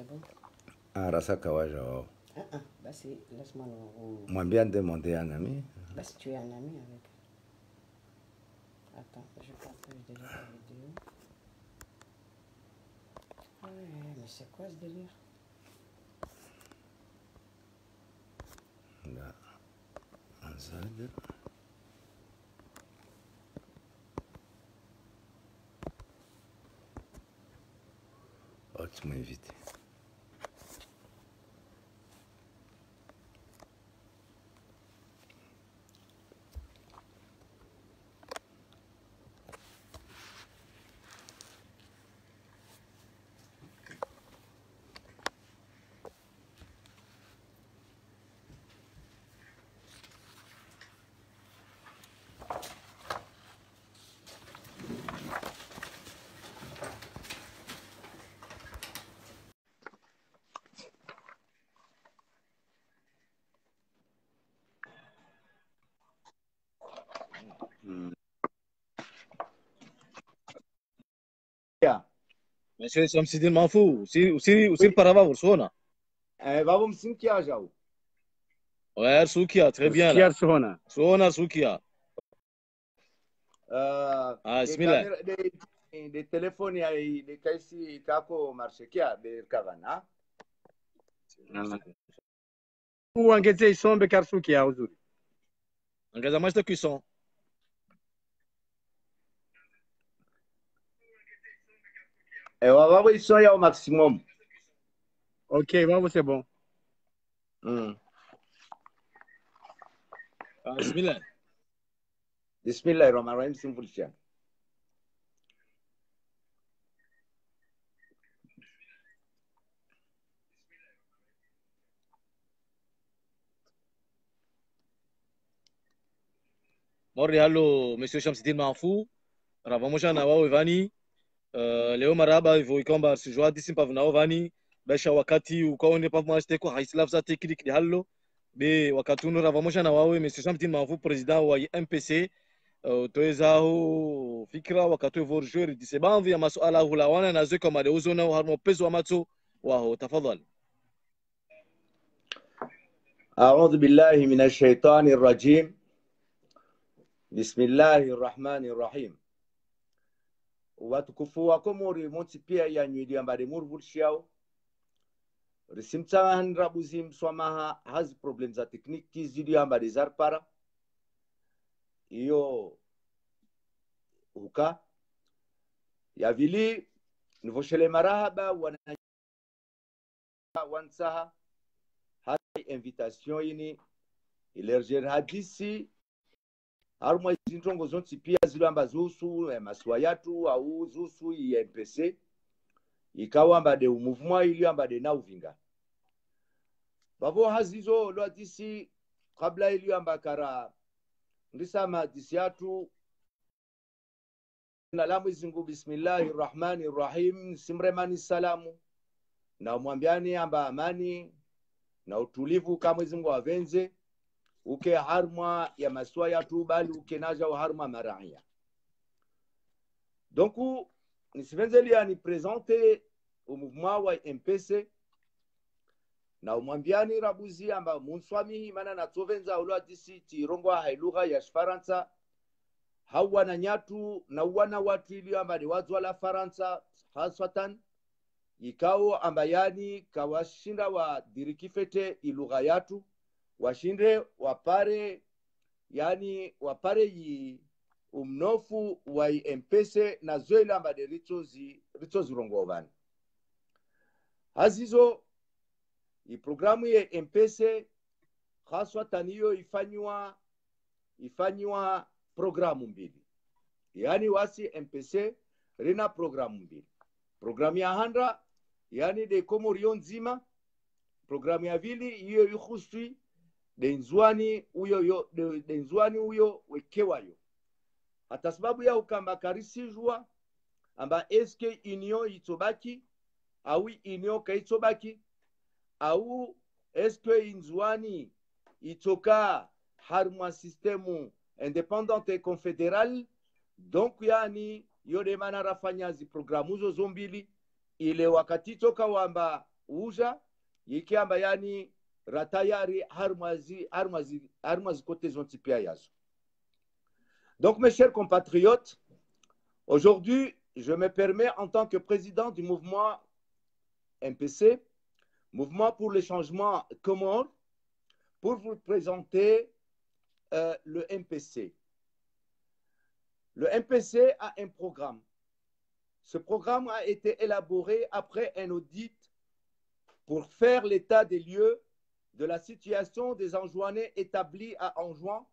c'est bon. Rasa kawaja wao. Basi laisse-moi Mwambie demander un ami. Basi tu es un ami avec. Attends, je partage déjà la vidéo. Ouais, mais c'est quoi ce délire? Là, un zad. Oh, tu m'as invité. Monsieur Shamsidin Manfou, aussi parava Ursona. Vamos Msinkia Jao. Ouais, Soukia, très bien là. Sona Soukia. Bismillah. De telefone de kaisi kako marshekia de kavana. Uangeze isombe karsukia uzuri. Ongeza mais da cuisson. Vamos isso aí ao maximum. Ok, vamos c'est bon. Bismillah. Bismillahirrahmanirrahim simfulisha. Morri hallo Monsieur Shamsidin Manfou. Ravamosha na wao Ivani. Leo maraba hivyo ikomba sijua disi mpavu na Ivani. Besha wakati ukaone pavu mwasteko haislafza teknik di hallo. Be wakati uno ravamosha na wao Monsieur Shamsidin Manfou président wa MPC. Toezaho fikra wakati vorjori disebanvi ya masuala hulawana na zeko madeuzo na harmo peso amato waho tafadhali. أعوذ بالله من الشيطان الرجيم بسم الله الرحمن الرحيم watukufu wako muri monti pia ya nywidi ambade murvulshiao risimtanga hanrabuzi mswamaha hazi problem za tekniki zidi ambade zarpara iyo uka ya vili nivoshele marahaba wansaha hadi invitation yini ilerger hadisi harumwa zintongo zonti pia zilamba zusu maswa yatu au zusu MPC ikawamba de mouvement iliamba de nauvinga babo hazizo lo hadisi kabla iliamba kara ndisama hadisi yatu na lamu zingu bismillahirrahmanirrahim simremani salamu na mwambiani amba amani na utulivu kama zingu avenze uke harma ya maswa ya tu bali uke naja wa harma maraya. Donc nisivenzeli ani présenter au mouvement wa MPC na umwambiani rabuzi amba munswamihi mana na tovenza ulwa disi tirongwa hailugha ya Faransa hawa na nyatu na wana watu ili amba ni watu wala Faransa haswatan ikao amba yani kawashinda wa dirikifete ilugha yatu washinde wapare yani wapare yi umnofu wa MPC na zoela mbade ritozi rongovani hazizo i programu ye MPC haswa taniyo ifanywa programu mbili yani wasi MPC rina programu mbili programu ya handra yani de komorion nzima programu ya vili hiyo yukhuswi denzwani uyo wekewayo hata sababu ya ukamba karisijwa amba eske union itobaki au union kaitobaki au eske inzwani itoka harma systemu independente confederal donc yani yode mana rafanya zi programu zo zombili ile wakati toka wamba uja yikiamba yani ratayari harmazi kote zonti pia yazo. Donc mes chers compatriotes, aujourd'hui je me permets en tant que président du mouvement MPC, Mouvement pour le changement Comores, pour vous présenter le MPC. Le MPC a un programme. Ce programme a été élaboré après un audit pour faire l'état des lieux de la situation des Anjouanais établis à Anjouan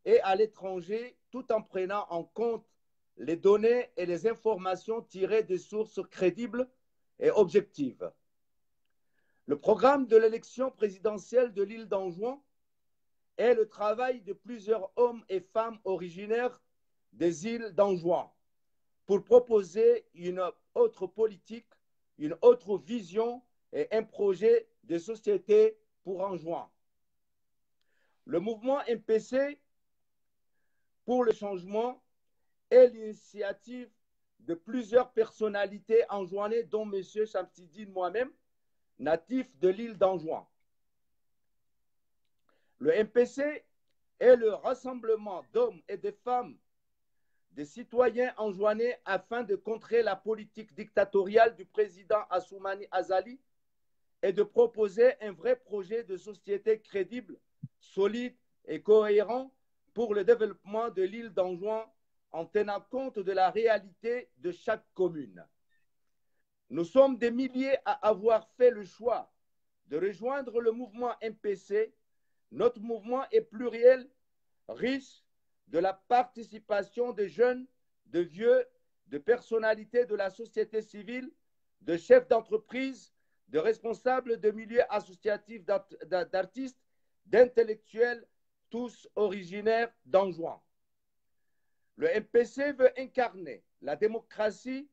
et à l'étranger, tout en prenant en compte les données et les informations tirées de sources crédibles et objectives. Le programme de l'élection présidentielle de l'île d'Anjouan est le travail de plusieurs hommes et femmes originaires des îles d'Anjouan pour proposer une autre politique, une autre vision et un projet de société pour Anjouan. Le mouvement MPC pour le changement est l'initiative de plusieurs personnalités anjouanais, dont M. Chamsidine moi-même, natif de l'île d'Anjouan. Le MPC est le rassemblement d'hommes et de femmes, des citoyens anjouanais afin de contrer la politique dictatoriale du président Assoumani Azali et de proposer un vrai projet de société crédible, solide et cohérent pour le développement de l'île d'Anjouan en tenant compte de la réalité de chaque commune. Nous sommes des milliers à avoir fait le choix de rejoindre le mouvement MPC. Notre mouvement est pluriel, riche de la participation de jeunes, de vieux, de personnalités de la société civile, de chefs d'entreprise, de responsables de milieux associatifs d'artistes, d'intellectuels, tous originaires d'Anjouan. Le MPC veut incarner la démocratie,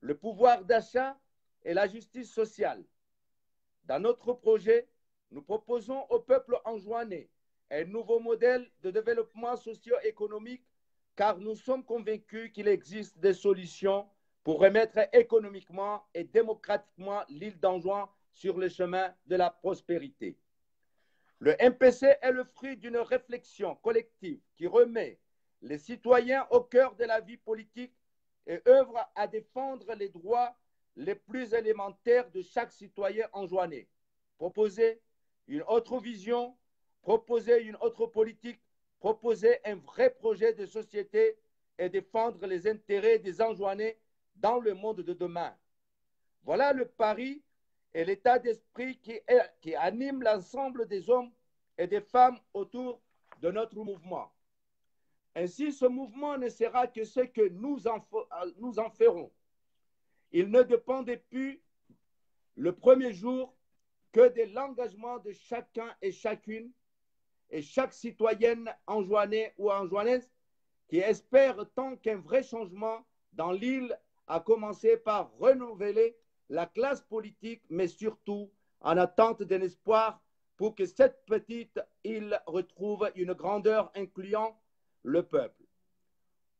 le pouvoir d'achat et la justice sociale. Dans notre projet, nous proposons au peuple anjouanais un nouveau modèle de développement socio-économique car nous sommes convaincus qu'il existe des solutions pour remettre économiquement et démocratiquement l'île d'Anjouan sur le chemin de la prospérité. Le MPC est le fruit d'une réflexion collective qui remet les citoyens au cœur de la vie politique et œuvre à défendre les droits les plus élémentaires de chaque citoyen anjouanais. Proposer une autre vision, proposer une autre politique, proposer un vrai projet de société et défendre les intérêts des Anjouanais dans le monde de demain. Voilà le pari et l'état d'esprit qui anime l'ensemble des hommes et des femmes autour de notre mouvement. Ainsi, ce mouvement ne sera que ce que nous en ferons. Il ne dépendait plus le premier jour que de l'engagement de chacun et chacune et chaque citoyenne anjouanais ou anjouanaise qui espère tant qu'un vrai changement dans l'île, a commencé par renouveler la classe politique, mais surtout en attente d'un espoir pour que cette petite île retrouve une grandeur incluant le peuple.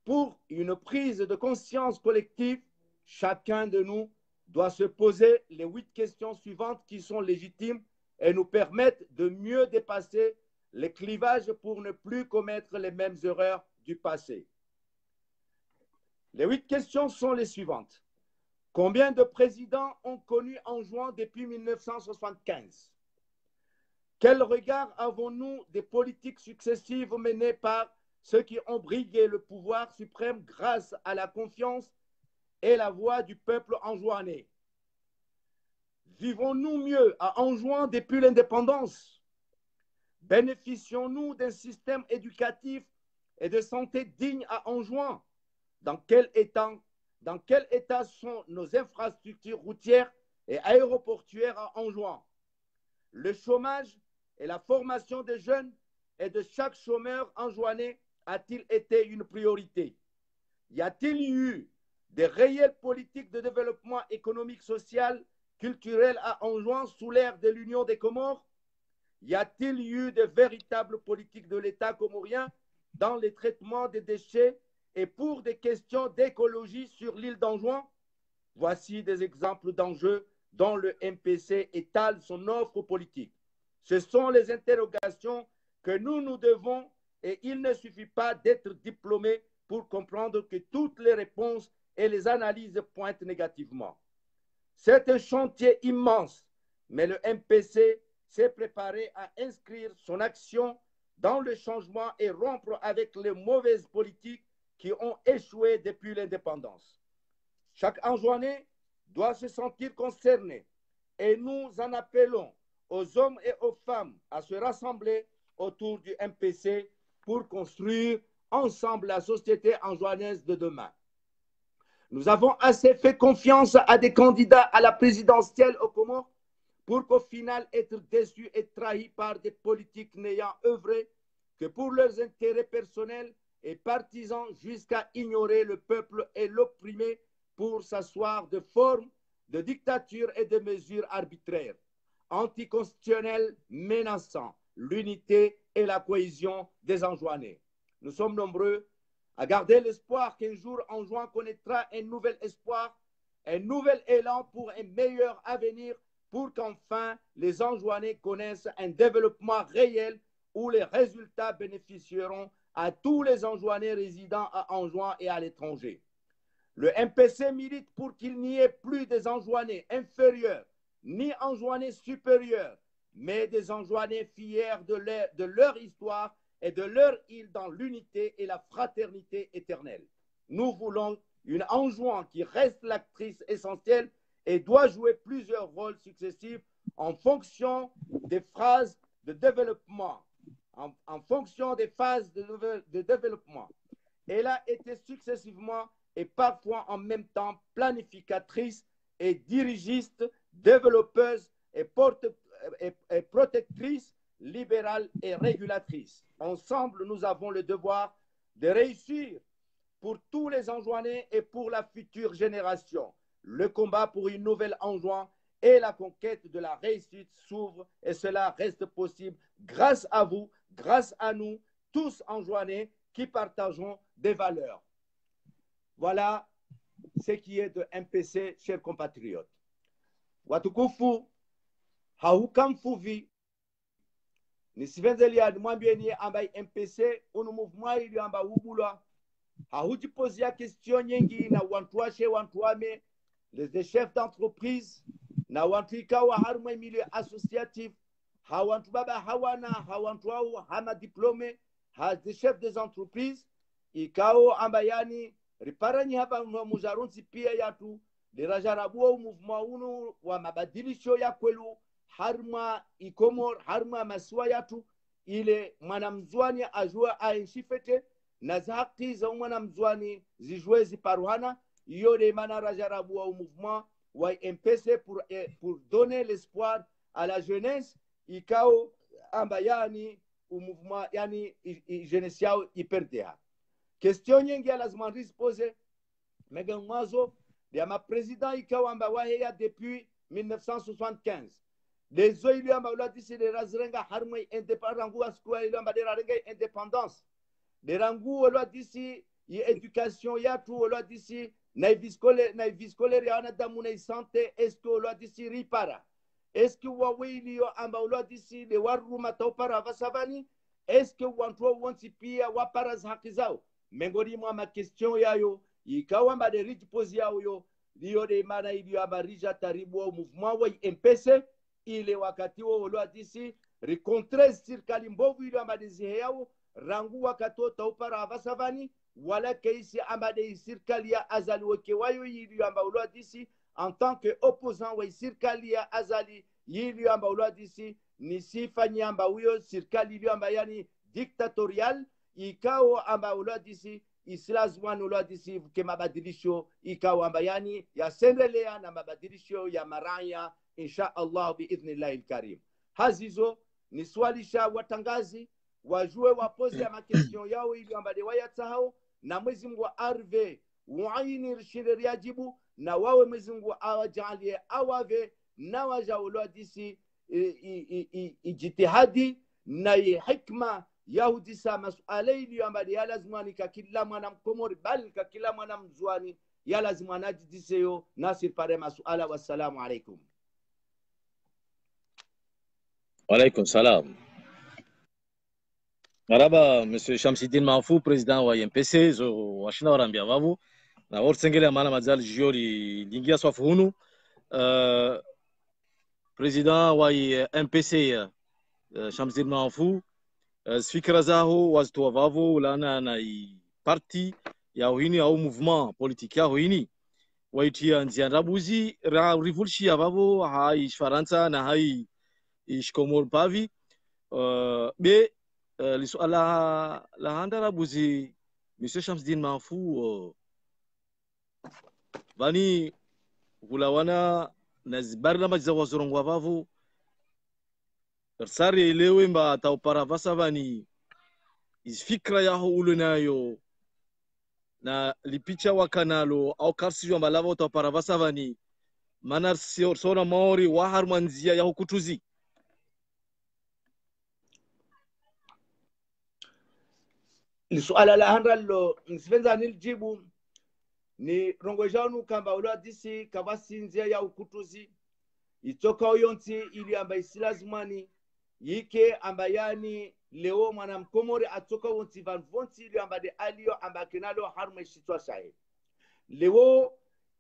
Pour une prise de conscience collective, chacun de nous doit se poser les 8 questions suivantes qui sont légitimes et nous permettent de mieux dépasser les clivages pour ne plus commettre les mêmes erreurs du passé. Les 8 questions sont les suivantes. Combien de présidents ont connu Anjouan depuis 1975? Quel regard avons-nous des politiques successives menées par ceux qui ont brigué le pouvoir suprême grâce à la confiance et la voix du peuple anjouanais? Vivons-nous mieux à Anjouan depuis l'indépendance? Bénéficions-nous d'un système éducatif et de santé digne à Anjouan? Dans quel état sont nos infrastructures routières et aéroportuaires à Anjouan? Le chômage et la formation des jeunes et de chaque chômeur anjouanais a-t-il été une priorité? Y a-t-il eu des réelles politiques de développement économique, social, culturel à Anjouan sous l'ère de l'Union des Comores? Y a-t-il eu de véritables politiques de l'État comorien dans les traitements des déchets et pour des questions d'écologie sur l'île d'Anjouan? Voici des exemples d'enjeux dont le MPC étale son offre politique. Ce sont les interrogations que nous nous devons et il ne suffit pas d'être diplômé pour comprendre que toutes les réponses et les analyses pointent négativement. C'est un chantier immense, mais le MPC s'est préparé à inscrire son action dans le changement et rompre avec les mauvaises politiques qui ont échoué depuis l'indépendance. Chaque Anjouanais doit se sentir concerné et nous en appelons aux hommes et aux femmes à se rassembler autour du MPC pour construire ensemble la société anjouanaise de demain. Nous avons assez fait confiance à des candidats à la présidentielle au Comores pour qu'au final être déçus et trahis par des politiques n'ayant œuvré que pour leurs intérêts personnels et partisans jusqu'à ignorer le peuple et l'opprimer pour s'asseoir de formes de dictature et de mesures arbitraires, anticonstitutionnelles menaçant l'unité et la cohésion des Anjouanais. Nous sommes nombreux à garder l'espoir qu'un jour Anjouan connaîtra un nouvel espoir, un nouvel élan pour un meilleur avenir, pour qu'enfin les Anjouanais connaissent un développement réel où les résultats bénéficieront à tous les Anjouanais résidant à Anjouan et à l'étranger. Le MPC milite pour qu'il n'y ait plus des Anjouanais inférieurs, ni Anjouanais supérieurs, mais des Anjouanais fiers de leur histoire et de leur île dans l'unité et la fraternité éternelle. Nous voulons une Anjouan qui reste l'actrice essentielle et doit jouer plusieurs rôles successifs en fonction des phases de développement. En fonction des phases de développement. Elle a été successivement et parfois en même temps planificatrice et dirigiste, développeuse et protectrice, libérale et régulatrice. Ensemble, nous avons le devoir de réussir pour tous les Anjouanais et pour la future génération. Le combat pour une nouvelle Anjouan et la conquête de la réussite s'ouvre et cela reste possible grâce à vous, grâce à nous, tous Anjouanais qui partageons des valeurs. Voilà ce qui est de MPC, chers compatriotes. Watukufu, haukamfuvi, nisivenzeli admwambieni ambaye MPC unu mouvement ili amba ubula, haujipozia question nyingi na wantuashe wantuame, les chefs d'entreprise, na wantu ikawa harumwe milieu associatif, hawantu baba hawantu au hama diplômé, des chefs des entreprises, ikao ambayani riparani hapa mujarunzi pia yatu dirajarabuo mouvement unu wa mabadilisho ya kwelu harma ikomor harma maswa yatu ile mwanamzwani ajua ainshifete na haki za mwanamzwani zijue ziparuhana yode mana rajarabuo au mouvement wa MPC pour donner l'espoir à la jeunesse ikao ambayani au mouvement yani jeunesse yao iperdea. Question nyingi lazima rispose mega mwazo ya mapresident ikawa amba waheya depuis 1975 dezo ili amba uladisi de razrenga harmwe indépendance askua ili amba de rarenga indépendance de rangu uladisi yi education yatu uladisi na viskole riana damu na santé est-ce que uladisi ripara est-ce que wawili amba uladisi de waruma topara vasabani est-ce que wantu wanti pia wapara haki zao mengoni mwa ma question yayo ikawa mba de rijipozi yao yo liyo de mana iliyo abarija taribu wa mouvement wa MPC ile wakati wa olo adisi rikontre sirkali mbovu iliyo amba de zihe yao rangu wakato taupara avasavani wala keisi amba de sirkali ya azali wake wayo iliyo amba olo adisi en tant que opposant wa sirkali ya azali iliyo amba olo adisi ni sifanyi amba uyo sirkali iliyo amba yani dictatorial ikao amba uladisi islazwan uladisi ke mabadilisho ikao amba yani ya sendelea na mabadilisho ya maraya insha Allah biidhnillahi alkarim. Hazizo ni swalisha watangazi wajue wapoze ya makestion yao ili amba de wayatsahao na Mwenyezi Mungu arve waini rishiri yajibu na wawe Mwenyezi Mungu awajalie awave na waja uladisi ijtihadi na hikma Yahudi sa masuala iliyo ambali ya lazimani ka kila mwana mkomori bali ka kila mwana mzwani ya lazimana jidiseyo nasir pare masuala. Wassalamu alaikum. Walaikum salam. Maraba, Monsieur Shamsidin Mahfou, président wa MPC, zo washina warambia vavu. Na wote sengele maana mazali jiori lingia swafu hunu. Président wa MPC, Shamsidin Mahfou, fikra zaho wazitoa vavu ulana na parti ya uhini au mouvement politique ya uhini. Waitia nziandabuzi rivulshia vavu hai Faransa na hai ishkomor pavi. Be lisuala la handara buzi Monsieur Shamsidin Mahfou vani hulawana na zibari lama jiza wazorongwa vavu sari elewe mba taupara vasa vani izfikra yaho ulu nayo na lipicha wakanalo au karsijwa mbalava taupara vasa vani manar sona maori wahar manzia yaho kutuzi. Lisuala la handalo nsivenza nilijibu ni rongojanu kamba ulo disi kabasinzia ya ukutuzi itoka uyonti ili amba isilazimani yike amba yani leo mwana mkomori atoka wonti vanvonti ili amba de alio amba kinalo harma ishitwa shahe leo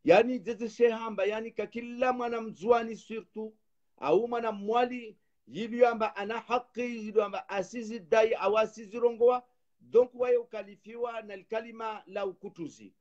yani jezi sheha amba yani kakila mwana mzuani surtout au mwana mwali ili amba ana haki ili amba asizi dai awasizi rongoa donc waye ukalifiwa na kalima la ukutuzi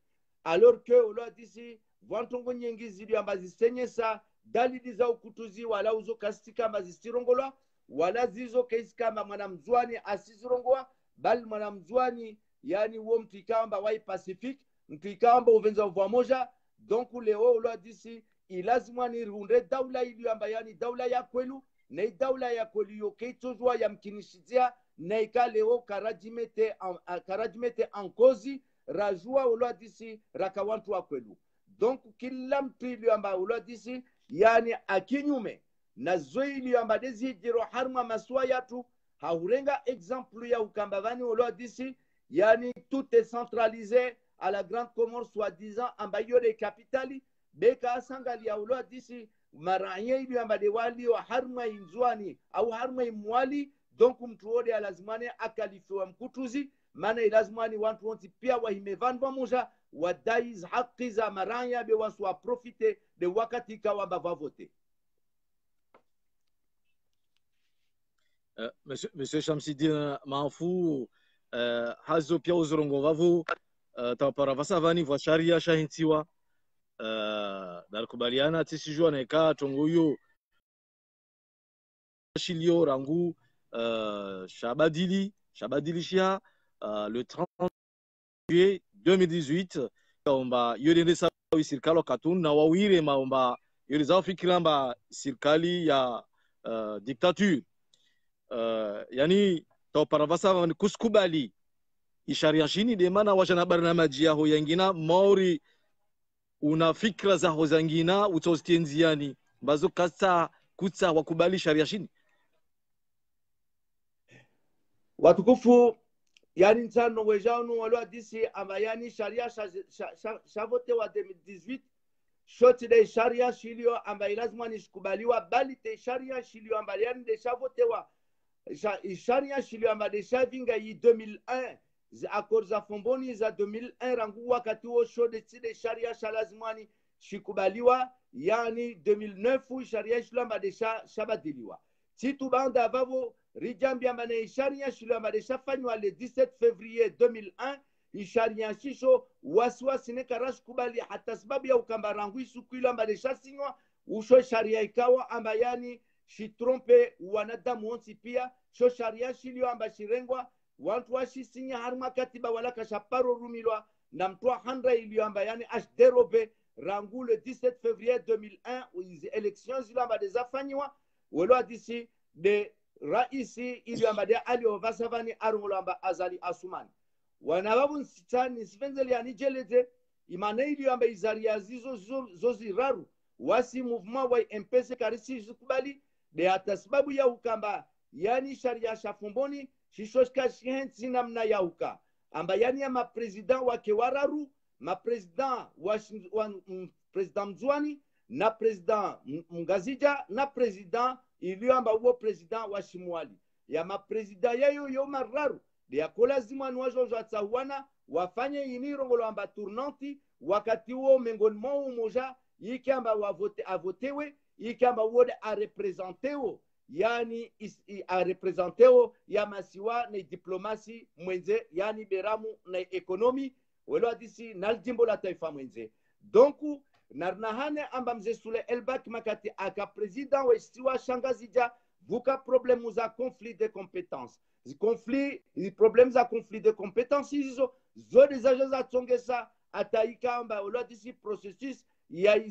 alors que ulo disi vantongo nyingi zili amba zisenyesa dalili za ukutuzi wala uzo kastika amba zisirongolwa wala zizo kesi kama mwanamzwani asizirongoa bali mwanamzwani yani uo mtu ikamba wai pacifique mtu ikamba uvenza uvwa moja donc leo ulo disi ilazimwa ni runde daula ili amba yani daula ya kwelu na daula ya kwelu yoke tozwa ya mkinishizia na ikaleo karajimete en kozi rajua ulo disi rakawantu wa kwelu donc kila mtu ili amba ulo disi yani akinyume na zoili amba dezi jiro harma maswa yatu haurenga exemple ya ukambavani ulo disi yani tout est centralisé à la grande Comore soi-disant amba yore capitali beka asangali ya ulo disi maranye ili amba de wali wa harma inzwani au harma imwali donc mtu ode alazimane akalifiwa mkutuzi maana ilazimani wantu wonti pia wahimevan pamoja wadai haki za maranya be waswa profite de wakati kawa bavavote. Monsieur Shamsidin Mahfou, hazo pia uzorongo vavu tapara vasa vani vwa sharia shahintiwa dalikubaliana tisijua na ika tongoyo shilio rangu Shabadili Shia le 30 juillet 2018 kaomba yodende sawi sirikali katun na wawire maomba yodeza fikiramba sirikali ya dictature yani tauparavasa ni kuskubali isharia shini de mana washana barnamaji yaho yangina maori una fikra za hozangina utostienziani bazo kasa kutsa wakubali sharia shini watukufu yani nsano wejanu walwa disi ama yani sharia shavote wa 2018 shoti de sharia shilio amba ilazima nishikubaliwa bali te sharia shilio amba yani de shavote wa sharia shilio amba de shavinga yi 2001 za akor za fomboni za 2001 rangu wakati wo shode de sharia shalazimani shikubaliwa yani 2009 sharia shilio amba de shabadiliwa titu banda vavo rijambia mane isharia shilo amade shafanywa le 17 février 2001 isharia shisho wasiwasi ne karash kubali hata sababu ya ukambarangu isukwila amade shasinywa usho sharia ikawa amba yani shitrompe wanadamu onsi pia sho sharia shilio amba shirengwa wantu washisinya harma katiba wala kashaparo rumilwa na mtoa handra ilio amba yani ashderobe rangu le 17 février 2001 izi elections zilo amba zafanywa welo disi de raisi ili ambaye aliovasavani arungolamba azali asumani wanababu nsitani sivenzeli anijeleze imane ili ambaye izaria zizo zoziraru wasi mouvement wa MPC karisi zikubali de hata sababu ya ukamba yani sharia shafumboni shishoshka shihensi namna ya uka amba yani ya mapresident wake wararu mapresident wa president Mzwani na president Mngazija na president iliyoamba uwo president wa shimwali ya mapresida yeyo yo mararu ya kolazima ni wajo watsawana wafanye ini rongolo amba tournanti wakati huo mengoni mwa moja yiki amba avotewe yiki amba wode a representeo yani a representeo ya masiwa na diplomasi mwenze yani beramu na ekonomi welo adisi nal jimbo la taifa mwenze donc narnahane amba mze sule elbak makati aka president wa istiwa shangazija vuka problème za conflit de compétences problème za conflit de compétences hizo zo dezaje za tsongesa ataika amba welo adisi processus ya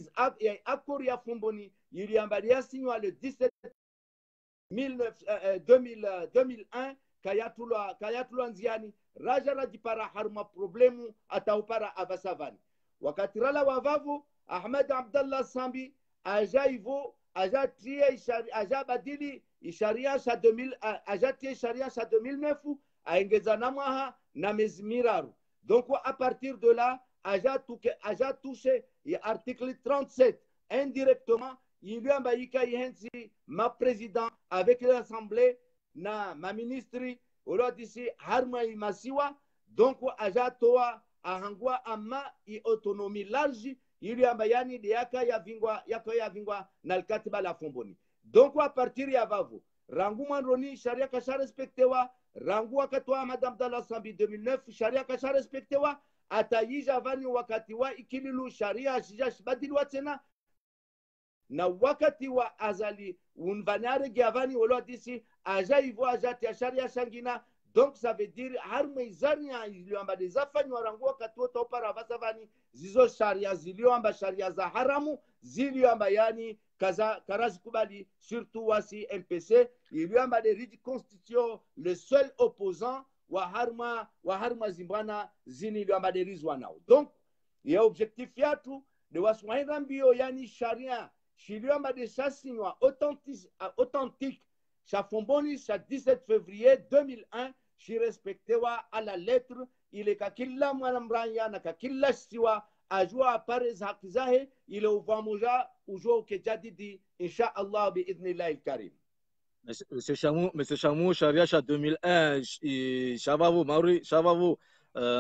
accord ya fumboni iliamba ya signwa le 17 2001 kayatulwa nziani raja rajipara haruma problemu ataupara avasavani wakati rala wavavu Ahmed Abdallah Sambi aja badili isharia sha 2009 aengeza namwaha na mezmiraru donc à partir de là aja touché l'article 37 indirectement il lui a ma président avec l'assemblée na ma ministre olo disi harma imasiwa donc aja toa ahangwa ama i autonomie large il y a bayani de yaka ya vingwa na katiba la fomboni donc à partir ya vavu rangu mandroni sharia kasha respectewa rangu wakatwa madame Abdallah Sambi 2009 sharia kasha respectewa atayija vani wakati wa ikililu sharia shibadilwa tena na wakati wa azali unvanare gavani wala disi aja ivo aja ya sharia shangina donc ça veut dire harma izania iliyoamba dezafanywa rangu wakati wote opara vasavani zizo sharia ziliyoamba sharia za haramu ziliyoamba yani karazi kubali surtout wasi MPC iliyoamba de ridi constitution le seul opposant wa harma zimbana zini iliyoamba de rizwanao donc ya objectif yatu de waswahira mbio yani sharia shiliyoamba de chasinywa authentique chafomboni cha 17 février 2001 shi respectewa à la lettre ile kakilla mwanamranya na kakilla siwa ajua aparez haki zahe ile uvamuja ujo kejadidi insha Allah biidhnillah alkarim. Monsieur Chamou, Sharia 2001 Shabavo Mauri Shabavo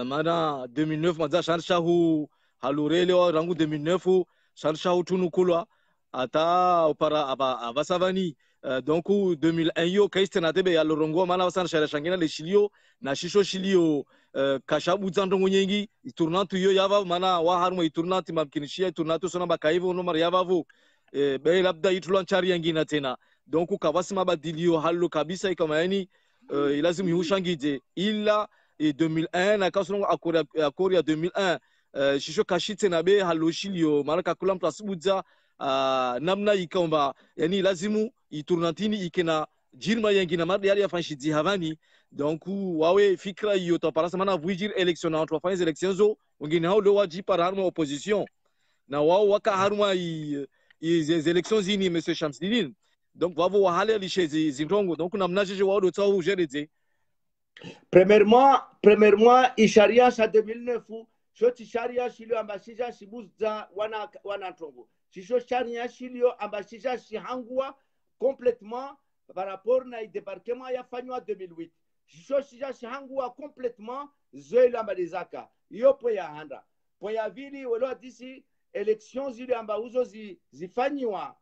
mana 2009 maza sharshahu halurele rangu 2009 sharshahu tunukulwa ata para abasavani donc 2001 yo kaistena tebe ya lorongo mana wasana sharia shangina le shilio na shisho shilio kashabu zandongo nyengi iturnatu yo yava mana wa harmo iturnati mabkinishia iturnatu sona bakaivo no mar yavavu be labda itulwan chari yangina tena donc kawasima badilio hallo kabisa kama yani lazima yushangije ila 2001 na kasongo akoria 2001 shisho kashite na be hallo shilio mara kakulam plasbuza namna ikomba yani lazimu iturnatini ikena jirma yangina mardi yali yafanshidi havani donc wawe fikra hiyo taparasa mana vujir election na watu fanya election zo wengine hao leo waji para harma opposition na wao waka harma i election zini monsieur Shamsidine donc wavo wahale alishezi zintongo donc namna jeje wao do tsawu jereze premièrement isharia sa 2009 shoti sharia shilio ambashija shibuza wana tongo shisho sharia shilio ambashija shihangwa complètement par rapport na débarquement ya fanywa 2008 shisho shihangwa complètement zoela mbalizaka yo po ya handa po ya vili welo disi élections zile amba uzo zifanywa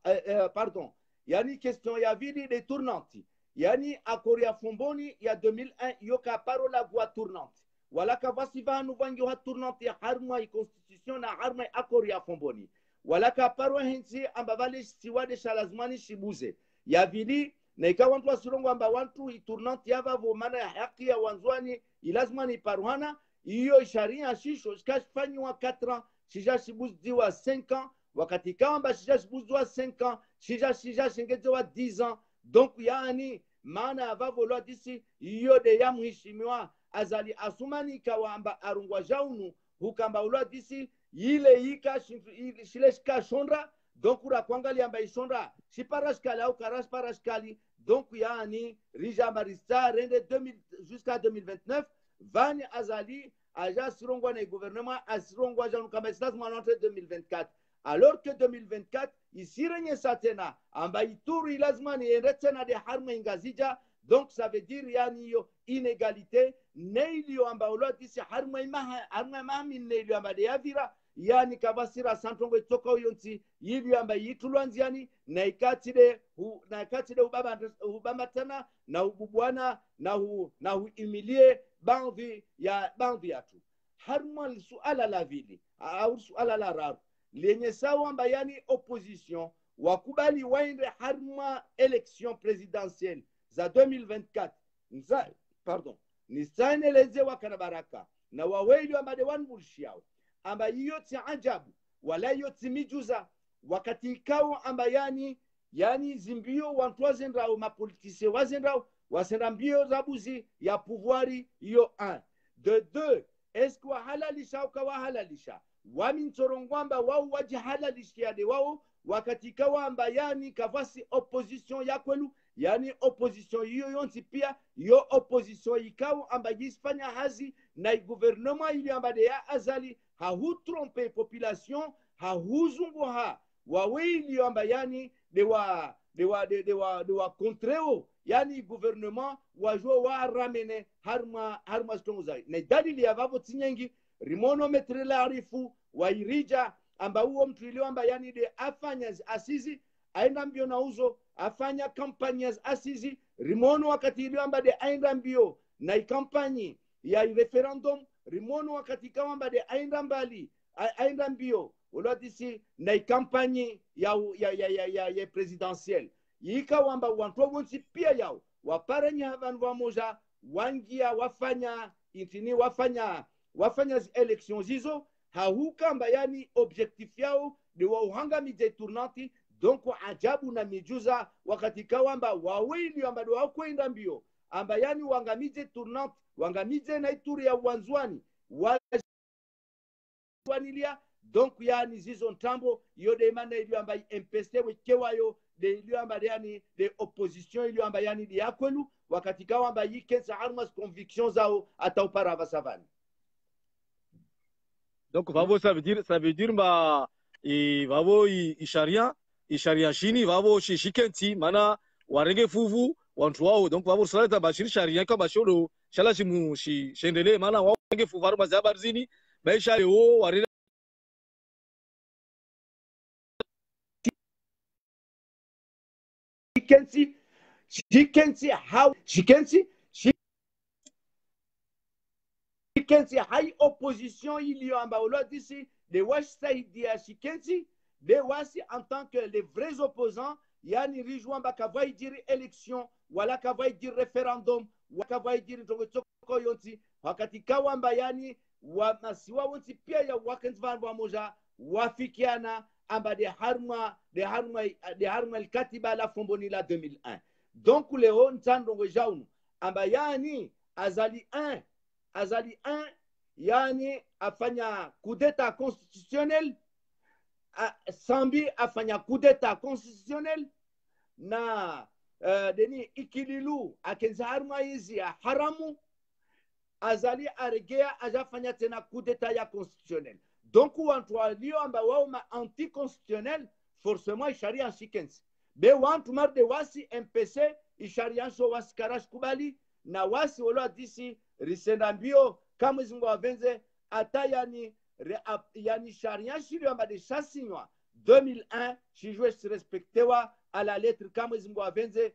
pardon yani question ya vili de tournanti yani akoria fomboni ya 2001 yoka parola voix tournante wala kabasi vanu vangi wa tournante ya harma i constitution na harma akoria fomboni wala ka paro hensi amba vale siwade shalazmani shibuze ya vili na ikawa wantu wasirongo amba wantu i tournante ya vavo mana ya haki ya wanzwani ilazmani paruhana iyo sharia shisho shikashfanywa 4 ans shija shibuziwa 5 ans wakati kamba shija shibuziwa 5 ans shija shingezewa 10 ans donc yani maana vavo disi iyo de ya mheshimiwa azali asumani kawamba arungwa jaunu hukamba disi ile yika shileshka shonra donc ura kwangali amba ishonra shiparashkali au karashparashkali donc yani rija marista rende 2000 jusqu'à 2029 vani azali aja sirongwa na gouvernement asirongwa jaunu kama istas manante 2024 alors que 2024 isirenye satena amba Ituri lazima niende tena de harma ingazija. Donc ça veut dire yani yo inégalité neilio amba ulotisi harma mahami neilio amba de yavira yani kabasira santongo toka yonti yili amba yitulwanziani na ikatide ubamba tena na ububwana na imilie bandhi yatu harma suala la vili au suala la raru lenye sawa amba yani opposition wakubali waende harma election présidentielle za 2024 nisaeneleze wakana baraka na waweli ambade wanbulshiao amba yoti ajabu wala yoti mijuza wakati ikao amba yani zimbio wantwazendrao mapolitise wazendrao wasenda mbio zabuzi ya pouvoiri yo 1 de 2 est-ce que wahalalisha au kawahalalisha wamintorongwamba wao wajihalalishia de wao wakati ikawa amba yani kavasi opposition ya kwelu yani opposition hiyo yonti pia yo opposition ikawa amba yisfanya hazi na gouvernement ili amba de ya azali trompe population huzunguha wawili amba yani de wa contreo yani gouvernement wajua wa ramene harma stongoza na dalili ya vavo tinyengi rimono metrela arifu wairija amba huo mtrilio amba yani de afanya asizi aenda mbio na uzo afanya campagnes asizi rimono wakati ilio amba de aenda mbio na kampanyi ya referendum rimono wakati kama amba de aenda mbio ulotisi na kampanyi ya presidentielle yika wamba wantwa wonsi pia yao waparanya havan wamoja wangia wafanya intini wafanya elections hizo haukamba yani objectif yao ni wauhanga mije tournanti. Donc ajabu na mijuza wakati kawamba wawili amba wakwenda mbio amba yani wangamije tournante wangamije na Ituri ya wanzwani wanilia. Donc yani zizo ntambo yode mana ilio amba MPC wekewayo de ilio amba yani de opposition ilio amba yani de yakwelu wakati kawamba yikensa armas conviction zao atauparava savani. Donc vavo ça veut dire ma vavo isharia shini vavo shikenti mana warenge fuvu wantu wao. Donc vavo salata bashiri sharia kama sholo shala shimu shendele mana warenge fuvu aruma za barzini maisha yo warenge shikensi hai opposition ilio amba ulo disi de wasaidia shikensi de wasi en tant que les vrais opposants yani rijuamba kavai diri élection wala kavai diri référendum wala kavai diri toko yonti wakati kawamba yani masiwa wonti pia ya wakati vanwa moja wafikiana amba de harma al-katiba la fomboni la 2001. Donc leo ntandongo jaunu amba yani azali 1 yani afanya coup d'état constitutionnel Sambi afanya coup d'état constitutionnel na deni ikililu akenza harma hizi ya haramu azali aregea ajafanya tena coup d'état ya constitutionnel. Donc wantu walio amba wao ma anti-constitutionnel forcément isharia shikensi be wantu marde wasi MPC isharia so wasi karash kubali na wasi wolo disi risenda mbio kama zingo wavenze ata yani sharia shiri amba de chasinywa 2001 shijwe si respectewa à la lettre kama zingo wavenze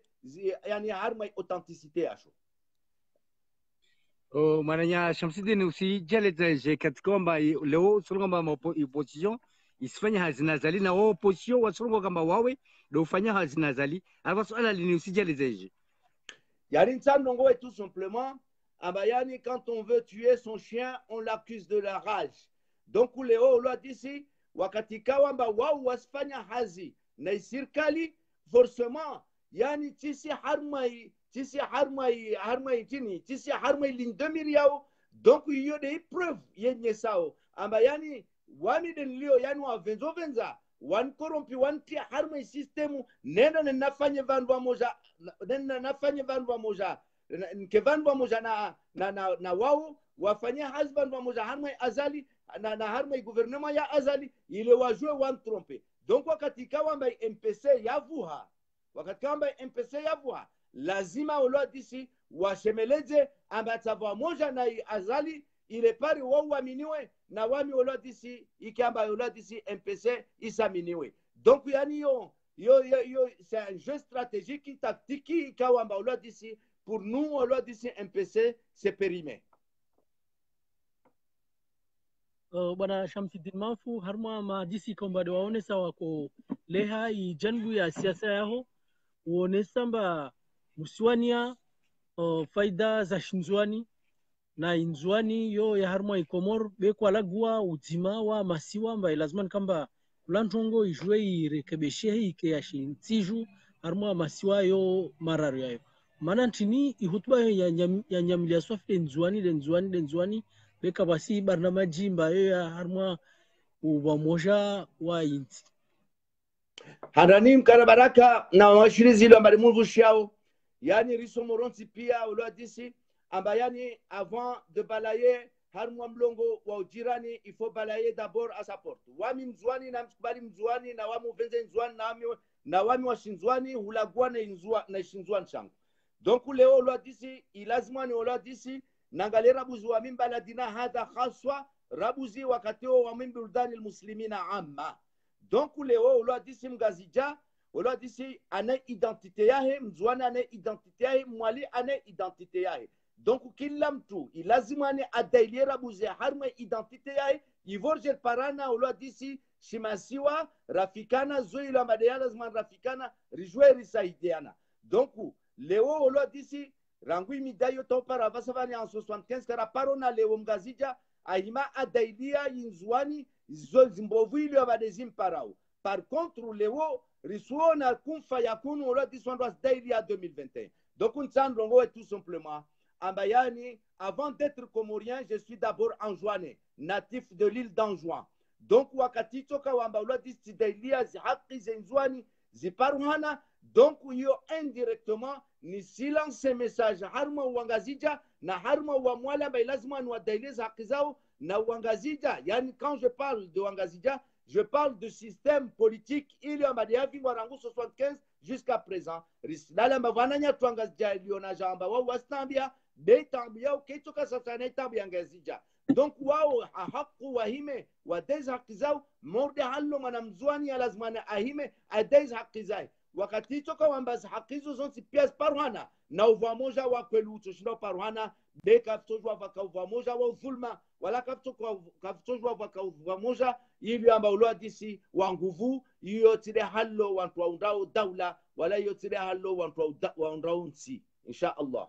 yani harma authenticité yasho. Mananya Shamsidini usijeleze katika kwamba leo sura kwamba opposition isifanya hazinazali na wao opposition wasuru kwamba wawe ndio ufanya hazinazali alikuwa swala lini usijeleze yani ntandongo tout simplement abayani quand on veut tuer son chien on l'accuse de la rage. Donc leo lo disi wakati kawamba wao wasifanya hazi na serikali forcément yani tisi harma lindemiri yao. Donc hiyo de preuve yenye sao amba yani wani denlio yani wavenza wan korompi wanti harma systemu nenda nafanye vandu moja nke vandu moja na wao wafanya husband pamoja harma azali na harma gouvernement ya azali ile wajue wan trompe. Donc wakati kawamba MPC yavuha, wakati kawamba MPC yavuha, lazima ulo disi washemeleze ambatava moja na azali ile pari wao waaminiwe na wami ulo disi ikamba ulo disi MPC isaminiwe. Donc yani c'est un jeu stratégique tactique kawamba ulo disi pour nous ulo disi MPC c'est périmé. Bwana Shamsuddin Mafu harma majisi kwamba waone sawa ko leha ijanbu ya siasa yao uone samba muswania faida za shinzwani na inzwani yo ya harma ikomor be kwa lagua uzima wa masiwa mba lazima kamba kulantongo ijwe irekebeshe ike ya shintiju harma masiwa yo mararu yayo maana ntini ihutuba ya nyamilia swafi lenzwani beka basi barnamaji mbayo ya harma uwamoja wa inti harani mkarabaraka na washirizi ilo ambari mungu shiao yani riso moronti pia ulo disi amba yani avant de balayer harma mlongo wa ujirani il faut balayer d'abord à sa porte wami mzwani na msikubali mzwani na wamu venze mzwani na wami wa shinzwani hulagua na shinzwani changu donc leo ulo disi ilazima ni ulo disi nangali rabuzi wa min baladina hadha khaswa rabuzi wakati wa min buldani almuslimina amma. Donc leo ulo disi mgazija ulo disi ana identite yahe mzwana ana identite yahe mwali ana identite yahe. Donc kila mtu ilazima ni adailie rabuzi harma identite yahe ivorje parana ulo disi shimasiwa rafikana zoila madeyana zman rafikana rijwe risaidiana. Donc leo ulo disi rangui midayo topara vasavani en 75 kara parona leo mgazija ahima adailia inzwani zimbovu ilio badezim parao. Par contre leo risuona kumfa yakunu olo disondwa dailia 2021. Donc on s'en tout simplement ambayani avant d'être comorien je suis d'abord anjouanais natif de l'île d'Anjouan. Donc wakati toka wamba olo disi dailia zihaki zenzwani ziparuhana. Donc yo indirectement ni silence message harma wangazija na harma wa mwala bay lazima ni wadaileza haki zao na wangazija. Yani quand je parle de wangazija, je parle de système politique ili ambadi yavi warangu 75 jusqu'à présent. Risilala mbavananya tuangazija iliona jamba wao wastambia beitambia ukitoka sasa na itambia ngazija. Donc wao haku wahime wadaiza haki zao morde hallo manamzwani ya lazima na ahime adaiza haki zao. Wakati toka wambazi hakizo zonsi pias paruhana na uva moja wa kwelu uchoshindo paruhana beka ftojwa vaka uva moja wa uzulma wala kaftojwa vaka uva moja ili amba uloa disi wa nguvu iyo tire hallo wantu wa undao daula wala iyo tire hallo wantu wa undao nsi insha Allah.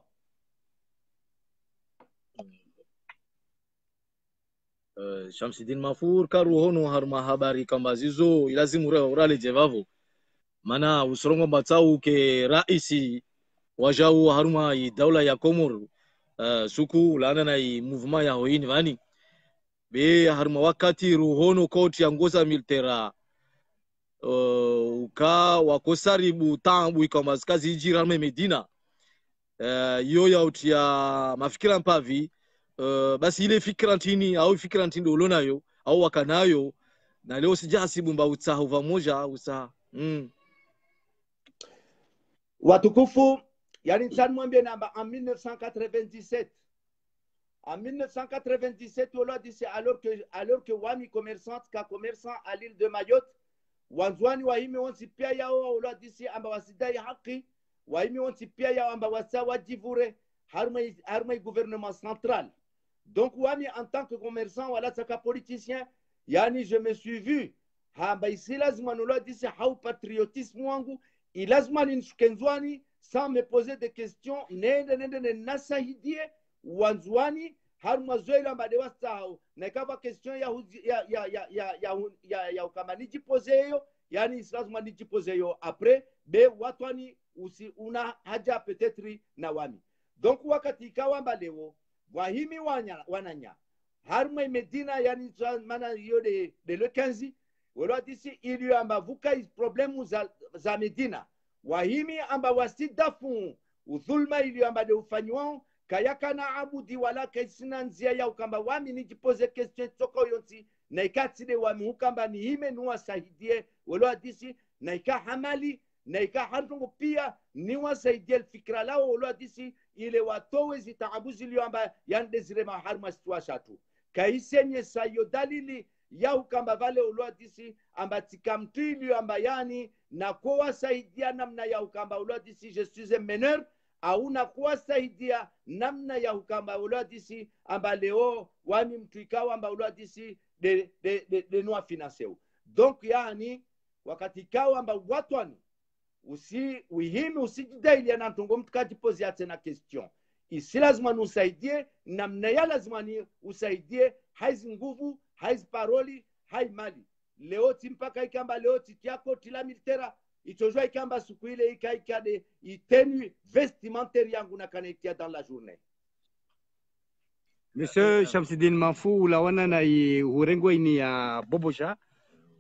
Shamsuddin Mafur karu hono harma habari kamba zizo ilazimu urale jevavo mana usorongo matau ke raisi wajau haruma i daula ya Komor suku lana na i mouvement ya hoini vani be haruma wakati ruhono koti ya ngoza militera uka wakosaribu tambu ikamba zikazi jirame Medina yo ya utia mafikira mpavi basi ile fikira ntini au fikira ntini ulonayo au wakanayo na leo sijasibu mba utsaha uvamoja usaha Watukufu, yani tsan mwambie namba en 1997. En 1997, on l'a dit, alors que wami commerçante ka commerçant à l'île de Mayotte, wanzwani wahimi wonsi pia yao on l'a dit amba wasidai haki, wahimi wonsi pia yao amba wasa wajivure harmai gouvernement central. Donc wami en tant que commerçant wala saka politicien, yani je me suis vu amba isi lazima on l'a dit hau patriotisme wangu ilazima ninsukenzwani sans me poser des questions nende nasahidie wanzwani haruma zoila mbadewa sao na kama question ya kama nijipose hiyo yani lazima nijipose hiyo après be watwani usi una haja peut-être na wami. Donc wakati ikawa leo wahimi wananya haruma Medina yani mana hiyo de le 15 wala disi ili amba vuka problemu za Medina wahimi amba wasidafu udhulma ili amba de ufanywa kayaka na abudi wala kaisina nzia ya ukamba wami nijipoze question toko yonti na ikatide wami ukamba ni hime nuwa sahidie walo hadisi na ika hamali na ika hantungu pia niwa sahidie fikra lao walo hadisi ile watowe zitaabuzi liyo amba yandezire maharma situa shatu kaisenye sayo dalili ya ukamba vale walo hadisi amba tikamtu iliyo amba yani na kuwa saidia namna ya ukamba walo hadisi je suis un meneur au na kuwasaidia namna ya ukamba uladisi amba leo wami mtu ikawa amba uladisi de noa financeu donc yani wakati ikawa amba watwani wihimi usijidaili na ntungo mtu kajipozia tena question isi lazima nusaidie namna ya lazima ni usaidie haizi nguvu haizi paroli hai mali leo timpaka ikamba leo titiako tila militera itojua ikamba siku ile ikaikade itenu vestimentaire yangu na kanaikia dans la journée. Monsieur Shamsidine Manfou ulawana na hurengo ini ya Bobosha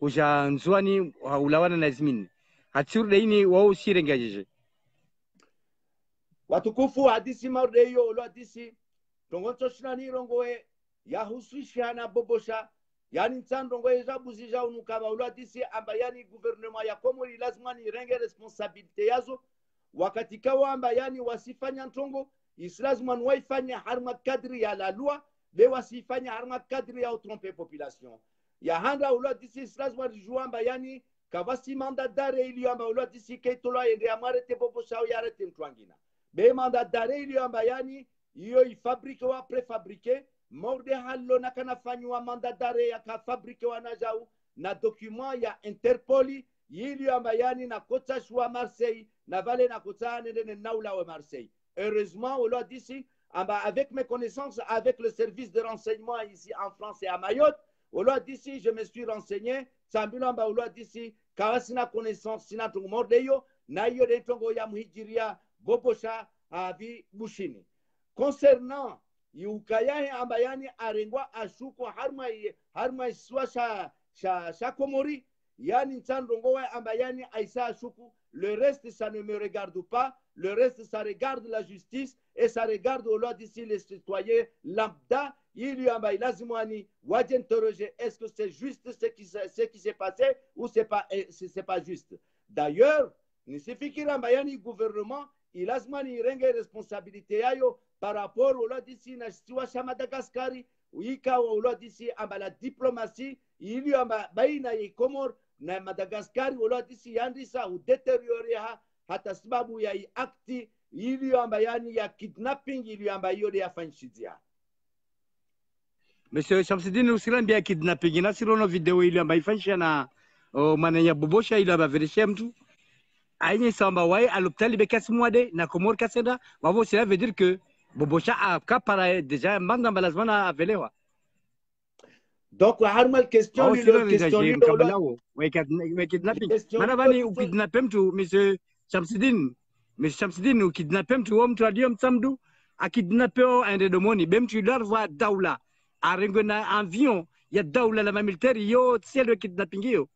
uja nzwani ulawana na Izmini hatsurde ini wao sirenga jeje watukufu hadisi maurdeyo ulo hadisi tongonto shinani rongoe ya husuishana Bobosha yani nsandongo ejabuzi ja unukaba uladisi amba yani gouvernement ya Komori lazima ni renge responsabilite yazo wakati kawa amba yani wasifanya ntongo islazima waifanya harma kadri ya la loi be wasifanya harma kadri ya tromper population ya handa uladisi islazima jua amba yani kavasi mandat dare ili amba uladisi keitola ende amarete Bobosha ya rete mtwangina be mandat dare ili amba yani iyo ifabrike wa prefabrique morde hallo na kana fanywa mandat d'arrêt ya ka fabrique wana jau na document ya Interpoli yili amba yani na kota shwa Marseille na vale na kota nene naula wa Marseille. Heureusement on l'a dit ici amba avec mes connaissances avec le service de renseignement ici en France et à Mayotte on l'a dit ici je me suis renseigné sambilo amba on l'a dit ici kawasina connaissance sina tungu morde yo na yo de tongo ya muhijiria Bobosha avi bushini concernant yukayahe amba yani arengwa ashuko harma iswa sha Komori yani ntandongowe amba yani aisa ashuku le reste ça ne me regarde pas le reste ça regarde la justice et ça regarde au loi d'ici les citoyens lambda il y amba lazimani waje interroger est-ce que c'est juste ce qui s'est passé ou c'est pas juste d'ailleurs nisifikira amba yani gouvernement il lazimani renge responsabilité yayo par rapport au loi d'ici na situation Madagascari ikawa au loi d'ici amba la diplomatie il y amba baina ya Komor na Madagascari au loi d'ici yandisa ou détériorer hata sababu ya akti ili amba yani ya kidnapping ili amba yode yafanyishizia. Monsieur Shamsidine usilambia kidnapping na sirono video ili amba ifanyisha na maana ya Bobosha ili amba verishe mtu aïe samba waye à l'hôpital bekasi mwade na Komor kasenda wavo cela veut dire que Bobosha a capara déjà manda balazmana avelewa donc harmal question le question kabalao we kidnapping mana bani ukidnappem tu monsieur Shamsidine ukidnappem tu mtu adio msamdu akidnappeo ende domoni bemtu darwa daula arengona avion ya daula la militaire yo ciel kidnapping yo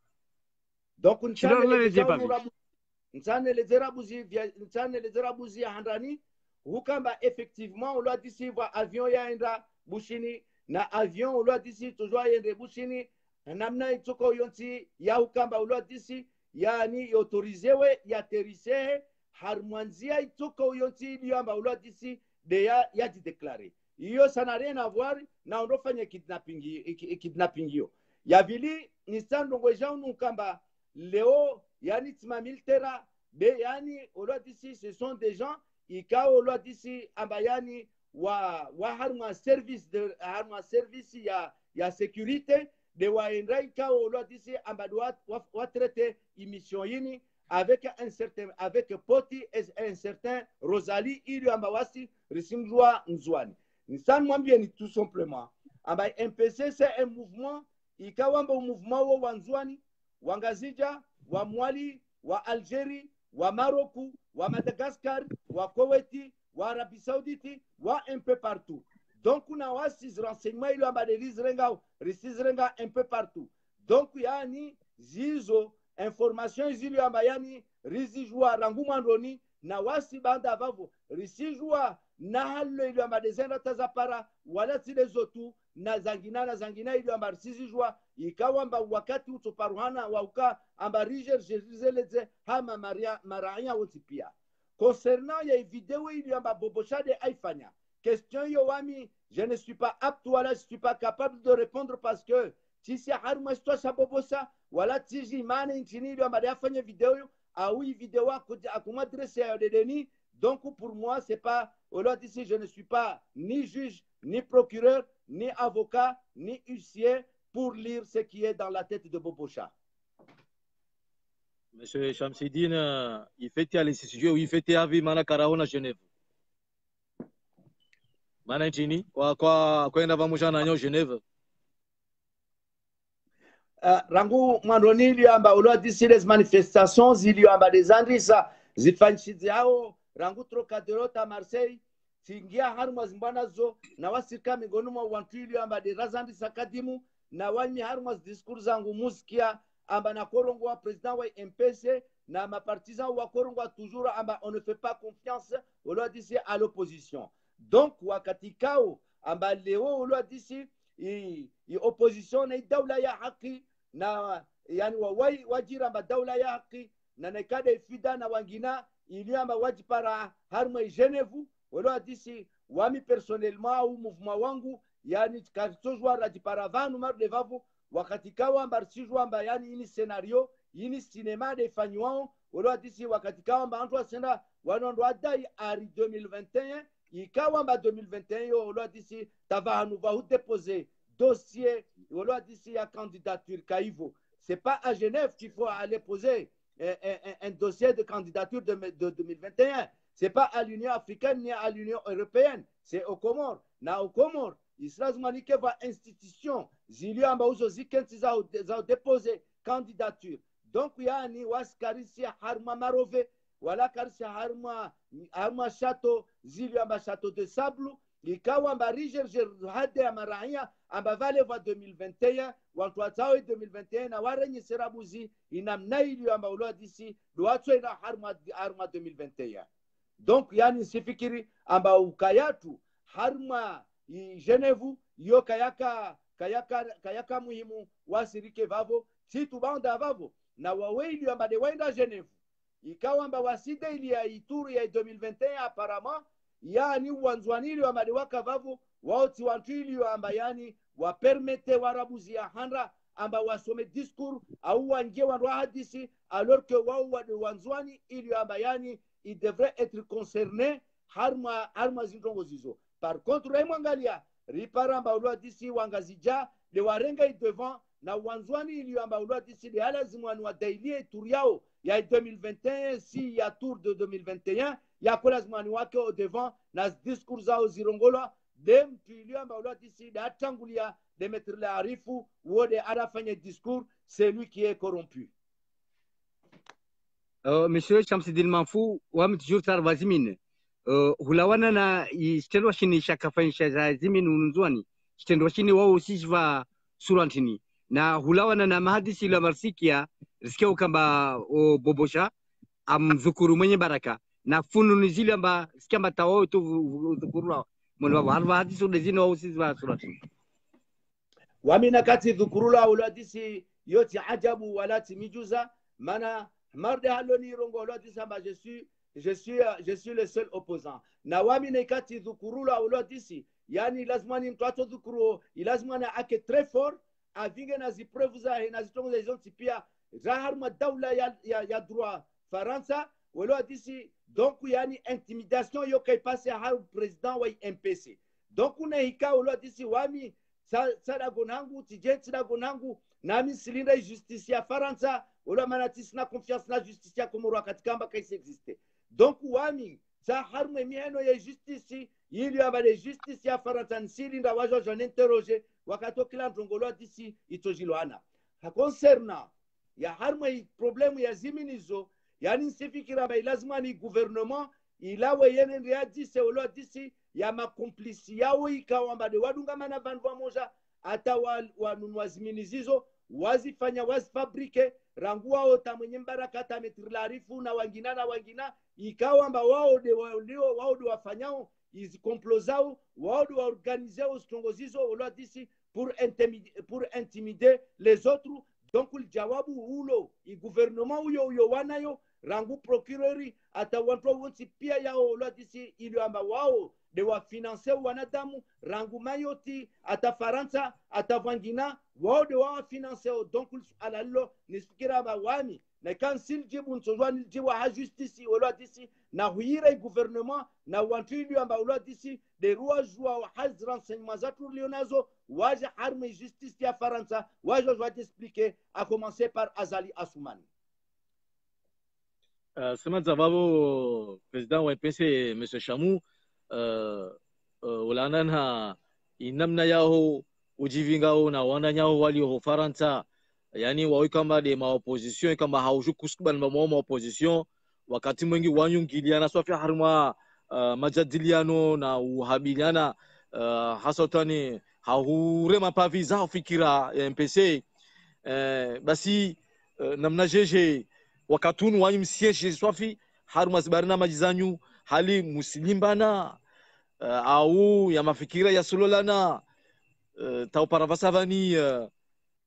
donc nsane les zerabuzi ya handani hukamba effectivement on l'a dit va avion yaenda bushini na avion on l'a dit toujours yende bushini namna itoko yonti ya hukamba on l'a dit yani autorisewe ya terise harmanzia itoko yonti iliamba on l'a dit de ya déclarer iyo ça n'a rien à voir na ondofanya kidnapping yo ya vili ni sandongo jaunu kamba leo yani tima militera be yani on l'a dit ce sont des gens ikao lwa disi amba yani wa harma service ya sécurité de waendra ikao lwa disi amba wa traiter émission yini avec Poti et un certain Rosalie ili amba wasi risimjua nzwani nisan mwambie ni tout simplement amba MPC c'est un mouvement ikao amba mouvement wo wanzwani wangazija wa Mwali wa Algérie wa Maroc wa Madagascar wa Koweït wa Arabie Saoudite wa un peu partout donc on a aussi renseignements il y a des renga un peu partout donc yani zizo information zili ya yani rizijua rangu mandoni na wasi banda vavo risijua na hallo ili amba dezenda tazapara wala zile zotu na zangina ili amba sizijwa ikawa mba wakati utoparuhana wauka amba riger jezeleze hama maraia wote pia concernant ya vidéo ili amba boboshade aifanya question yo wami je ne suis pas apte wala je suis pas capable de répondre parce que si harma sto sabobosa wala tiji mane nchini ili amba afanya vidéo au vidéo akumadresse ya dedeni. Donc, pour moi, c'est pas, aujourd'hui, ici, je ne suis pas ni juge, ni procureur, ni avocat, ni huissier pour lire ce qui est dans la tête de Bobocha. Monsieur Shamsidine, il fait à l'institut, il fait à Mana Karaona Genève. Manajini, quoi vamusha na Genève. Rangu Mandoni, il y a aujourd'hui les manifestations, il y a des andrissa, zifanchizi hao rangu troka derota Marseille tingia haruma zimbanazo na wasirika migonu mwa wantwili amba de razandi sakadimu na wami haruma discours zangu musikia amba na korongo wa president wa MPC na mapartisan wa korongo toujours amba on ne fait pas confiance au d'ici à l'opposition. Donc wakati kao amba leo au d'ici i opposition na daula ya haki na yani wajira amba daula ya haki na nekade fida na wangina iliamba wajipara harma Genève wala disi wami personnellement au mouvement wangu yani kartojwa rajipara vanu mar de vavu wakati kawa mbarsijwa mba yani ini scenario ini cinema de fanywa wala disi wakati kawa mba antwa sena wanondo adai ari 2021 ikawa mba 2021 yo wala disi tavanu va déposer dossier wala disi ya candidature kaivo. C'est pas à Genève qu'il faut aller poser un dossier de candidature de 2021. Ce n'est pas à l'Union africaine ni à l'Union européenne. C'est aux Comores. Na aux Comores, Israël Manike va institution. Zilio Ambauzo Zikenti za déposé candidature. Donc, il y a ni Waskarisia Harma Marove, voilà Karisia Harma Château, Zilio Amba Château de Sable, ikawa amba riger hade ya maraia amba vale va 2021 watu watao 2021 na warenye serabuzi inamna ili amba ulo disi duatso ina harma 2021. Donc yani sifikiri amba ukayatu harma Genève yo kayaka muhimu wasirike vavo si tubanda vavo na waweili amba de wenda Genève ikawa amba waside ili ya Ituri ya 2021 apparemment yani wanzwanili wa madiwaka vavu wauti wantwili wa amba yani wapermete warabuzi ya handra amba wasome discours au wangie wanwa hadisi alors que wao wanzwani ili amba yani il devrait être concerné harma zintongo zizo. Par contre raimwangalia ripara amba ulwa disi wangazija de warenga devant na wanzwani ili amba ulwa disi de alazimwani wa daily tour yao ya 2021 si ya tour de 2021 ya kola zimani wake au devant na discours zao zirongolwa dem tuiliamba ulwa disi da tangulia de mettre la arifu wode arafanya discours c'est lui qui est corrompu. Monsieur Shamsidine Manfou wam toujours tar wazimine hulawana na istendo shini shakafanyisha za zimin unzwani istendo shini wao usijwa surantini na hulawana na mahadisi la marsikia riskeo kamba bobosha amzukuru mwenye baraka na fununu zile amba sikamba tao tu dhukurula mwana harwa hadisi udezini wao usijwa surantini wamina kati dhukurula uladisi yoti ajabu walati mijuza mana marde haloni rongo ulati samba je suis le seul opposant na wamina kati dhukurula uladisi yani lazimani mtu dhukuru lazimani ake très fort avinge na zipreuve za na zitongo za hizo pia zaharma daula ya droit Faransa uladisi donc yani intimidation yo kai passe ha president wa MPC donc una hika uladisi wami sada gonangu tijensi na gonangu nami silinda justice ya Faransa wala manatisi na confiance na justice ya Komoro katikamba kaisi existe. Donc wami sa harme mieno ya justice ili abale justice ya Faransa nsilinda wajo j'en interroger wakato kila ndongolo disi itojilwana. Concernant ya harme problème ya ziminizo yani nsifikira ba lazima ni gouvernement ilawe yene ndiaji se wala disi ya makomplisi yao ikawamba de wadunga mana vanwa moja hata wanunua ziminizizo wazifanya wazifabrike rangua ota mwenye mbaraka tametirlarifu na wangina ikawa amba wao de wafanyao izikomplozao wao waorganizao zitongozizo olwadisi pour intimider les autres. Donc jawabu ulo i gouvernement uyo wanayo rangu procureri atawantwa wonsi pia yao olwadisi iliamba wao de wafinanse wanadamu rangu mayoti ata Faransa ata Vangina wao de wafinanse. Donc alallo nisikira wami na kan siljibu nsozwani jiwa ha justice olwadisi na huire gouvernement na wantu iliamba olwadisi de ruajwa wa haz renseignement zatu lionazo waje arme justice ya Faransa waje waje expliquer a commencer par Azali Assoumani. Sema sababu president wa MPC M. Chamou ulanana inamna yao ujivingao na wananyao walio Faransa, yani wao kama de ma opposition kama hauju kuskuban ma opposition wakati mwingi wanyungiliana swafi harma majadiliano na uhabiliana hasatani haure mapavi zao fikira ya MPC basi namna jeje wakatunu wanyu msieshe swafi harma zibarina majizanyu hali muslimbana au ya mafikira ya sulolana tau paravasavani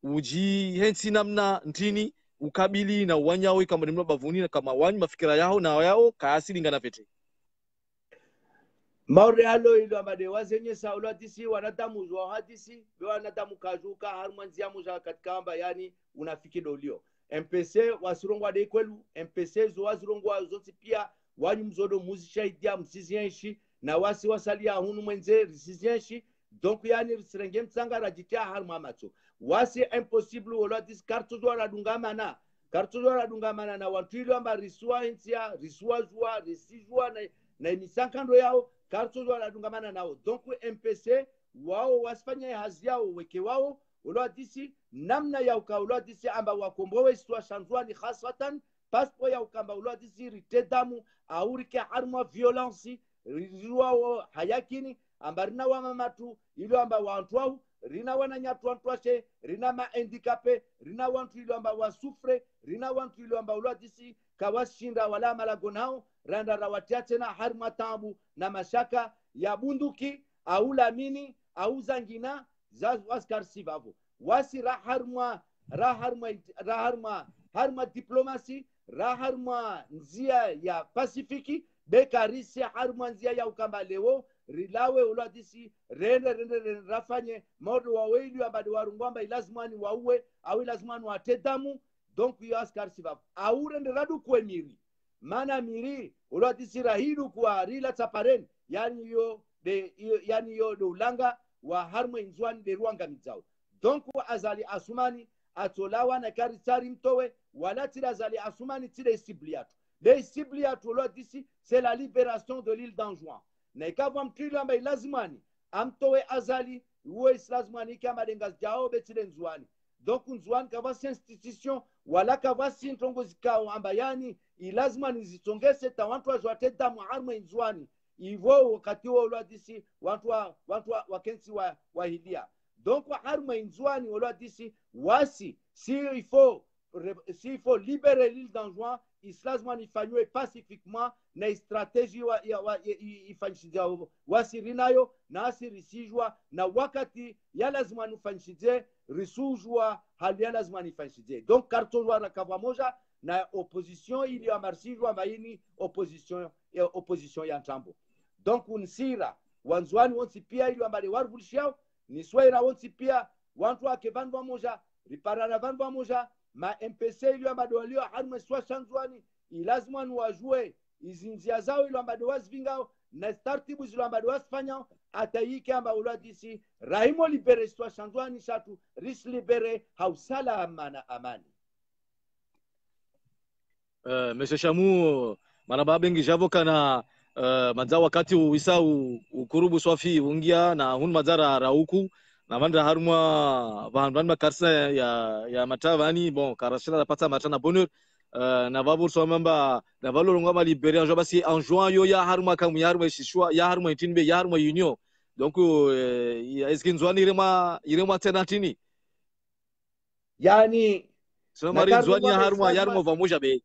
uji hensi namna ntini ukabili na wanyawe kama nimlo bavuni na kama wanyu mafikira yao na yao kaasili ngana fete maure halo ilo amade wazenye saula disi wanadamu zwa hadisi wanadamu kajuka harmanzia muja katika amba yani unafiki dolio MPC wasirongwa de kwelu MPC zo wasirongwa zoti pia wanyu mzodo muzishaidia msizienshi na wasi wasalia hunu mwenze risizienshi. Donc yani risirenge mtsanga rajitia harma macho wasi impossible wala dis kartu zo radungamana na watu ilo amba risua entia risua zua risijua na misankando yao kartu zo radungamana nao. Donc MPC wao wasifanya hazi yao weke wao ulwadisi namna ya ukaulwadisi amba wakombowe swa shanzwani khasatan paspo ya ukamba ulwadisi ritedamu aurike harma violence rijuao hayakini amba rina wama matu ilo amba wantu wao rina wana nyatu wantu washe rina ma handicapé rina wantu ilo amba wasufre rina wantu ilo amba ulwadisi kawashinda wala malagonao randa rawatia tena harma tabu na mashaka ya bunduki au lamini au zangina za waskar sivavo wasi raharma diplomasi raharma nzia ya pasifiki bekarisi harma nzia ya ukamba leo rilawe uladisi rende rafanye modo wawili abadi warungwamba ilazimani wauwe au ilazimani watedamu. Donc yo askar sivavo au rende radu kwemiri mana miri uladisi rahidu kwa rila taparen yani yo de ulanga wa harma inzwani de ruanga mizao. Donc Azali Assoumani atolawa na karitari mtowe wala tira Azali Assoumani tira isibliatu le isibliatu lo disi c'est la libération de l'île d'Anjouan na ikavwa mkilo amba ilazimani amtowe Azali uwe islazimani kama dengas jao betile nzwani. Donc nzwani kava si institution wala kava si ntongo zikao amba yani ilazimani zitongese ta wantu wajwate damu harma nzwani ivo wakati wa uladisi wantu wakensi wa hilia. Donc harma inzwani uladisi wasi s'il faut libérer l'île d'Anjouan islazman ifanywe pacifiquement na strategie ifanyishija wasi rinayo na asirisijwa na wakati ya lazima nufanyishije risujwa hali ya lazima nifanyishije. Donc kartojwa rakava moja na opposition ili amarsijwa maini opposition ya njambo. Donc unsira wanzwani wonsi pia ili ambale warvulishao ni swera wonsi pia wantu wake vanwa moja riparana vanwa moja ma MPC ili ambale walio harma swa shanzwani ilazima wajue izinzia zao ili ambale wazvingao na startibu zilo ambale wazfanya atayike amba uladisi rahimo libere swa shanzwani shatu ris libere hausala amani. Monsieur Chamou manababengi javoka na madza wakati uisa ukurubu swafi ungia na hun madzara rauku na vandra harumwa vandu makarsa ya matavani bon karashira pata matana bonheur na vavur somamba na valor ngoma libérer en basi en juin yo ya harumwa kamu ya harumwa shishwa ya harumwa itinbe ya harumwa union. Donc est-ce que nzwani irema tena tini yani so mari nzwani ya harumwa pamoja be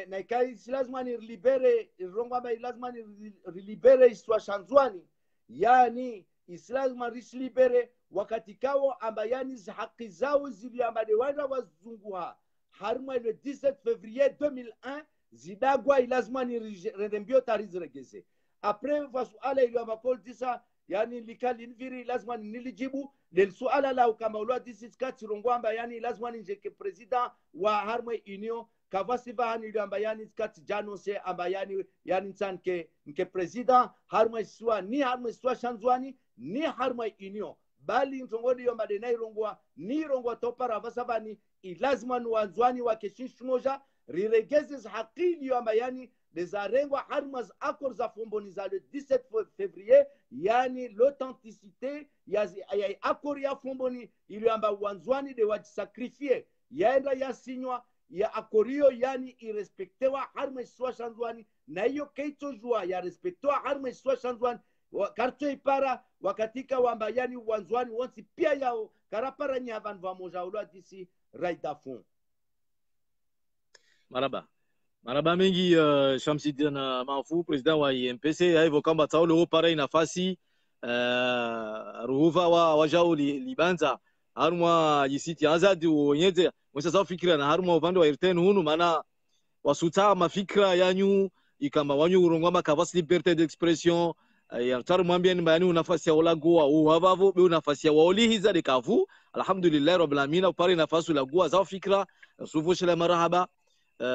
na ikai si lazima ni libere rongo amba lazima ni libere iswa shanzwani yani islazima rislibere wakati kawo amba yani haki zao zili amba de wanda wazunguha harma le 17 février 2001 zidagwa ilazima ni rendembio tarizregeze après fasuala ile amba Paul disa yani likali nviri lazima nilijibu del suala la kama ulwa disi kati rongwamba yani lazima njeke president wa harma union kavasi bahani ile amba yani kati jano se amba yani nsanke nke president harma iswa ni harma iswa shanzwani ni harma union bali ntongodi yomba de nairongwa ni rongwa topara vasabani ilazima nuanzwani wa keshinshmoja riregeze haqili yomba yani des arengwa harmas accords za fomboniza le 17 février yani l'authenticité ya accord ya fomboni ili yomba wanzwani de wajisakrifie yaenda yasinywa ya akorio yani irespectewa harma iswa shanzwani na hiyo keito jua ya respectewa harma iswa shanzwani karto ipara wakatika wamba yani wanzwani wonsi pia yao karapara nyavan vamoja ulwa disi raidafon maraba mengi Shamsidin Mahfou president wa IMPC hivyo kamba taule ho para nafasi ruhuva wa jao libanza harumwa yisiti azadi uonyeze mwesa fikira na harumwa upande wa irten hunu maana wasuta mafikra yanyu ikamba wanyu urongwa kavasi liberté d'expression ya taru mwambia ni bayani nafasi ya ulagoa uhavavo be nafasi ya waolihiza dekavu alhamdulillah rabbil alamin upare nafasi ulagoa za fikra sufu shela marhaba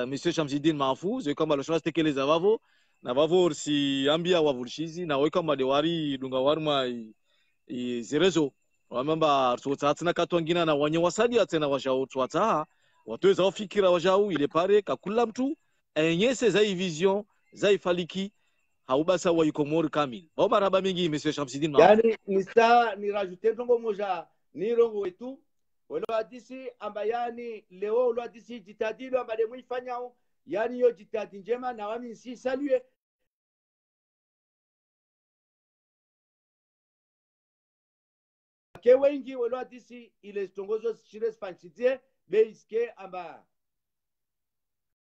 monsieur Shamsidin Mahfou je kamba loshana tekeleza vavo na vavo si ambia wavulshizi na weka madewari dunga warma zerezo wamamba tsotsatna katwangina na wanye wasadi atena washao twata watoeza fikira washao ile pare kakula mtu enyese za vision za ifaliki haubasa wa ikomori kamili au maraba mingi monsieur Shamsidin Mahfou yani ni rajouter tongo moja ni rongo wetu wala hadisi amba yani leo wala hadisi jitadilo amba de mwifanyao yani yo jitadi njema na wami si salue ke wengi wala hadisi ile tongozo shires fanchidie beiske amba